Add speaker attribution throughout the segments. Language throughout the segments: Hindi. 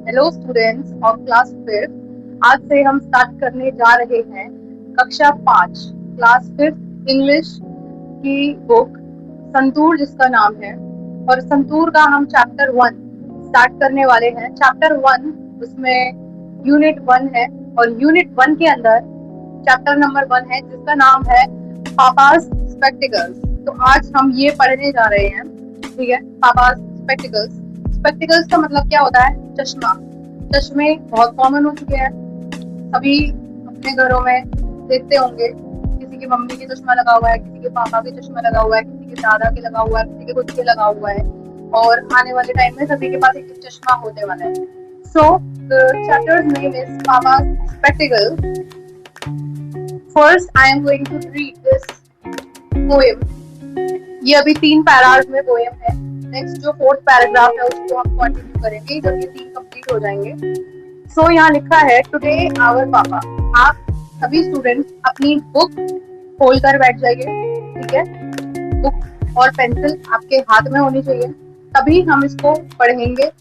Speaker 1: Hello students of class fifth. आज से हम स्टार्ट करने जा रहे हैं कक्षा 5 क्लास फिफ्थ इंग्लिश की बुक संतूर जिसका नाम है। और संतूर का हम चैप्टर 1 स्टार्ट करने वाले हैं। चैप्टर 1 उसमें यूनिट 1 है और यूनिट 1 के अंदर चैप्टर नंबर 1 है जिसका नाम है पापास स्पेक्टिकल्स। तो आज हम ये पढ़ने जा रहे हैं, ठीक है। Papa's spectacles. स्पेक्टिकल्स का मतलब क्या होता है? चश्मा। चश्मे बहुत कॉमन हो चुके हैं, सभी अपने घरों में देखते होंगे। किसी की मम्मी के चश्मा लगा हुआ है, किसी के पापा के चश्मा लगा हुआ है, किसी के दादा के लगा हुआ है, किसी के खुद के लगा हुआ है। और आने वाले टाइम में सभी के पास एक चश्मा होने वाला है। So the chapter's name is papa's spectacles. First I am going to read this poem. ये अभी 3 पैराग्राफ में पोएम है। नेक्स्ट जो 4th पैराग्राफ है उसको हम कंटिन्यू करेंगे जब ये 3 कंप्लीट हो जाएंगे। सो यहाँ लिखा है टुडे आवर पापा। आप सभी स्टूडेंट्स अपनी बुक खोल कर बैठ जाइए, ठीक है। बुक और पेंसिल आपके हाथ में होनी चाहिए, तभी हम इसको पढ़ेंगे।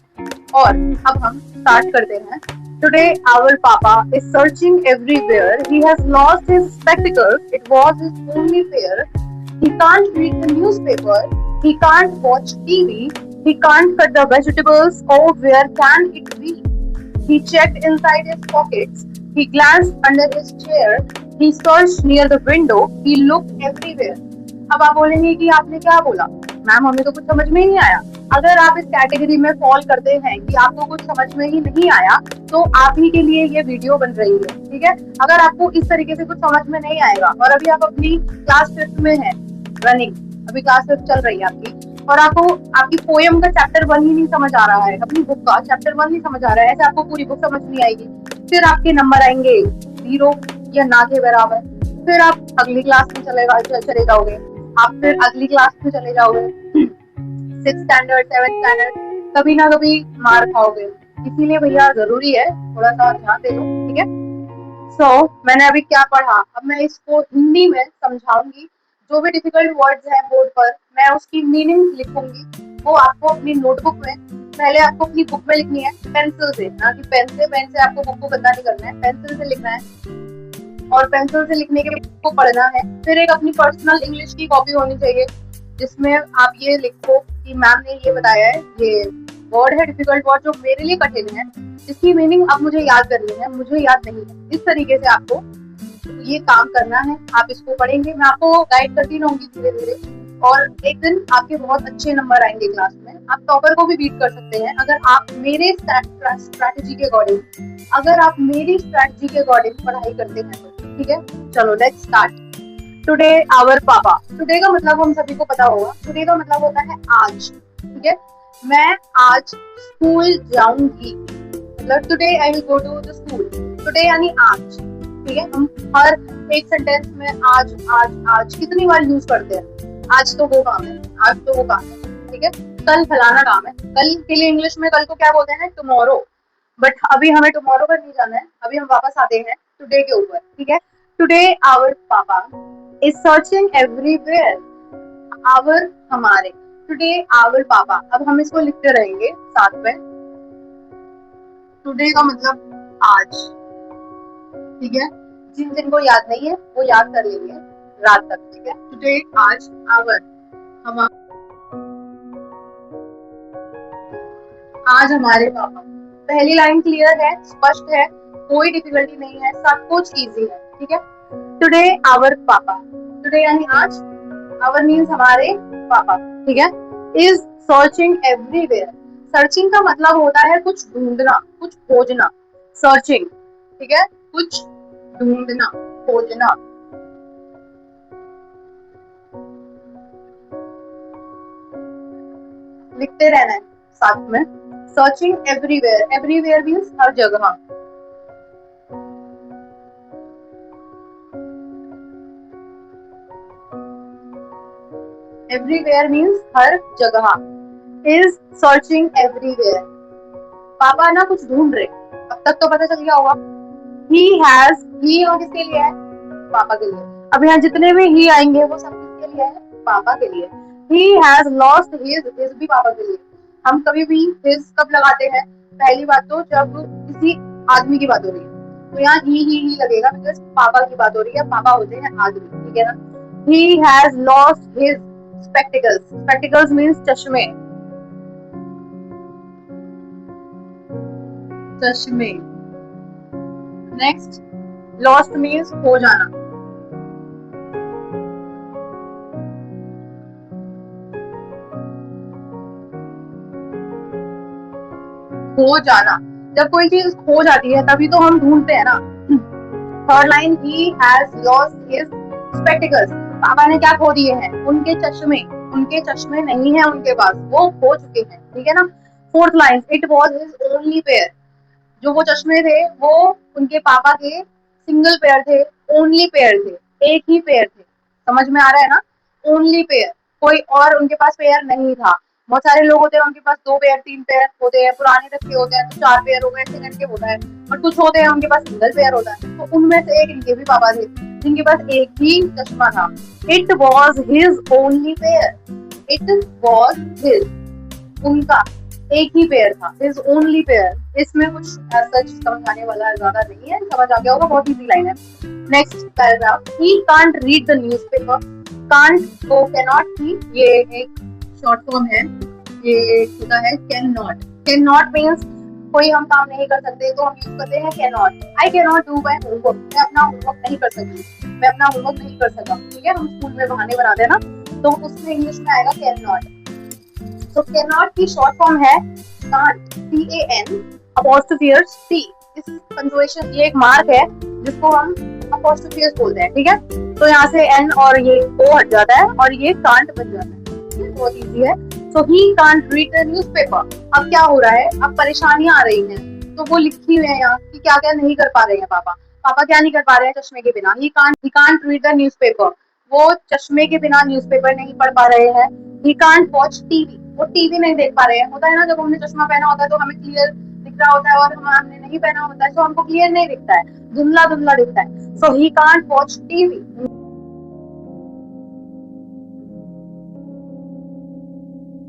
Speaker 1: और अब हम स्टार्ट करते हैं। टुडे आवर पापा is searching everywhere. He has lost his spectacles. It was his only fair. He can't read the newspaper. He can't watch TV. He can't cut the vegetables. Oh, where can it be? He checked inside his pockets. He glanced under his chair. He searched near the window. He looked everywhere. अब आप बोलेंगे कि आपने क्या बोला मैम, हमें तो कुछ समझ में ही नहीं आया। अगर आप इस कैटेगरी में फॉल करते हैं कि आपको कुछ समझ में ही नहीं आया, तो आप ही के लिए ये वीडियो बन रही है, ठीक है। अगर आपको इस तरीके से कुछ समझ में नहीं आएगा और अभी आप अपनी क्लास 5th में हैं, रनिंग, अभी क्लास 5th चल रही है आपकी, और आपको आपकी पोएम का चैप्टर 1 ही नहीं समझ आ रहा है, अपनी बुक का चैप्टर 1 नहीं समझ आ रहा है, ऐसे आपको पूरी बुक समझ नहीं आएगी। फिर आपके नंबर आएंगे 0 या ना के बराबर। फिर आप अगली क्लास में चले जाओगे। आप फिर अगली क्लास में चले जाओगे, 6th स्टैंडर्ड, 7th स्टैंडर्ड, कभी ना कभी मार खाओगे। इसीलिए भैया जरूरी है थोड़ा सा ध्यान दे लो, ठीक है। मैंने अभी क्या पढ़ा, अब मैं इसको हिंदी में समझाऊंगी। जो भी डिफिकल्ट वर्ड्स हैं बोर्ड पर, मैं उसकी मीनिंग लिखूंगी। वो आपको अपनी नोटबुक में, पहले आपको अपनी बुक में लिखनी है पेंसिल से, ना कि पेन से आपको बुक को गंदा नहीं करना है, पेंसिल से लिखना है। और पेंसिल से लिखने के बाद को पढ़ना है। फिर एक अपनी पर्सनल इंग्लिश की कॉपी होनी चाहिए जिसमें आप ये लिखो कि मैम ने ये बताया है, ये वर्ड है डिफिकल्ट वर्ड जो मेरे लिए कठिन है, इसकी मीनिंग अब मुझे याद करनी है, मुझे याद नहीं है। इस तरीके से आपको ये काम करना है। आप इसको पढ़ेंगे, मैं आपको गाइड करती रहूंगी धीरे धीरे, और एक दिन आपके बहुत अच्छे नंबर आएंगे क्लास में। आप टॉपर को भी बीट कर सकते हैं अगर आप मेरे स्ट्रैटेजी के अकॉर्डिंग, पढ़ाई करते हैं तो, ठीक है। चलो लेट्स स्टार्ट। टुडे आवर पापा। टुडे का मतलब हम सभी को पता होगा। टुडे का मतलब होता है आज, ठीक है। मैं आज स्कूल जाऊंगी, मतलब today I will go to the school. Today यानी आज, ठीक है। हम हर एक सेंटेंस में आज आज आज कितनी बार यूज करते हैं। आज तो वो काम है, आज तो वो काम है, ठीक है। कल फलाना काम है। कल के लिए इंग्लिश में कल को क्या बोलते हैं? टुमारो। बट अभी हमें टुमारो पर नहीं जाना है, अभी हम वापस आते हैं टुडे के ऊपर, ठीक है। टुडे आवर पापा इज सर्चिंग एवरीवेयर। आवर हमारे, टुडे आवर पापा। अब हम इसको लिखते रहेंगे साथ में। टुडे का मतलब आज, ठीक है। जिनको याद नहीं है वो याद कर लेंगे रात तक, ठीक है। टुडे आज, आवर हम, आज हमारे पापा। पहली लाइन क्लियर है, स्पष्ट है, कोई डिफिकल्टी नहीं है, सब कुछ इजी है, ठीक है। टुडे आवर पापा, टुडे यानी आज, आवर मीन्स हमारे पापा, ठीक है। Is searching everywhere. सर्चिंग का मतलब होता है कुछ ढूंढना, कुछ खोजना। सर्चिंग, ठीक है, कुछ ढूंढना, खोजना। लिखते रहना है साथ में। सर्चिंग एवरीवेयर, एवरीवेयर मीन्स हर जगह। एवरीवेयर मीन्स हर जगह। Is searching everywhere. पापा ना कुछ ढूंढ रहे, अब तक तो पता चल गया होगा। ही हैज, ही और किसके लिए है? पापा के लिए। अब यहाँ जितने भी ही आएंगे वो सब किसके लिए है? पापा के लिए। He has lost his, his भी पापा के लिए। हम कभी भी हिज कब लगाते हैं? पहली बात तो जब किसी आदमी की बात हो रही है तो यहाँ ही लगेगा, बिकॉज पापा की बात हो रही है, पापा होते हैं आदमी, ठीक है ना। He has lost his spectacles, spectacles means चश्मे, चश्मे। नेक्स्ट, लॉस्ट मीन्स खो जाना, खो जाना। जब कोई चीज खो जाती है तभी तो हम ढूंढते हैं ना। Third line, he has lost his spectacles, पापा ने क्या खो दिए हैं, उनके चश्मे, उनके चश्मे नहीं है उनके पास, वो खो चुके हैं, ठीक है ना। Fourth line, it was his only pair, जो वो चश्मे थे वो उनके पापा के सिंगल पेयर थे, ओनली पेयर थे, एक ही पेयर थे, समझ में आ रहा है ना। ओनली पेयर, कोई और उनके पास पेयर नहीं था। बहुत सारे लोग होते हैं उनके पास 2 पेयर 3 पेयर होते हैं, पुराने रखे होते हैं तो 4 पेयर हो गए, सेकंड के होता है, और कुछ होते हैं उनके पास सिंगल पेयर होता है। तो उनमें से एक इनके भी पापा थे जिनके पास एक ही चश्मा था। It was his only pair, it was his, उनका एक ही पेयर था, हिज ओनली पेयर। इसमें कुछ सच समझाने वाला ज्यादा नहीं है, समझ आ गया होगा, बहुत इजी लाइन है। Next paragraph, he can't read the newspaper, can't को कैन नॉट की, ये एक शॉर्ट फॉर्म है, ये होता है can not. Can not means कोई हम काम नहीं कर सकते तो हम यूज करते हैं can not. I can not do my homework, मैं अपना होमवर्क नहीं कर सकती, मैं अपना होमवर्क नहीं कर सका, ठीक है, हम स्कूल में बहाने बनाते हैं ना, तो उसमें इंग्लिश में आएगा कैन नॉट। तो कैन नॉट की शॉर्ट फॉर्म है कांट, CAN अपोस्ट्रोफियर्स T। इस पंक्चुएशन, ये एक मार्क है जिसको हम अपोस्ट्रोफियर्स बोलते हैं, ठीक है। तो यहाँ से N और ये O हट जाता है और ये कांट बन जाता है, बहुत इजी है। So he can't read the newspaper. अब क्या हो रहा है, अब परेशानियां आ रही हैं, तो वो लिखी हुई है यहाँ कि क्या क्या नहीं कर पा रहे हैं पापा। पापा क्या नहीं कर पा रहे हैं चश्मे के बिना, ही कांट रीड द न्यूज़पेपर, वो चश्मे के बिना न्यूज़पेपर नहीं पढ़ पा रहे हैं। ही कांट वॉच टीवी, वो टीवी नहीं देख पा रहे हैं। होता है ना, जब हमने चश्मा पहना होता है तो हमें क्लियर दिख रहा होता है, और हमने नहीं पहना होता है तो हमको क्लियर नहीं दिखता है, धुंधला धुंधला दिखता है। So he can't watch TV,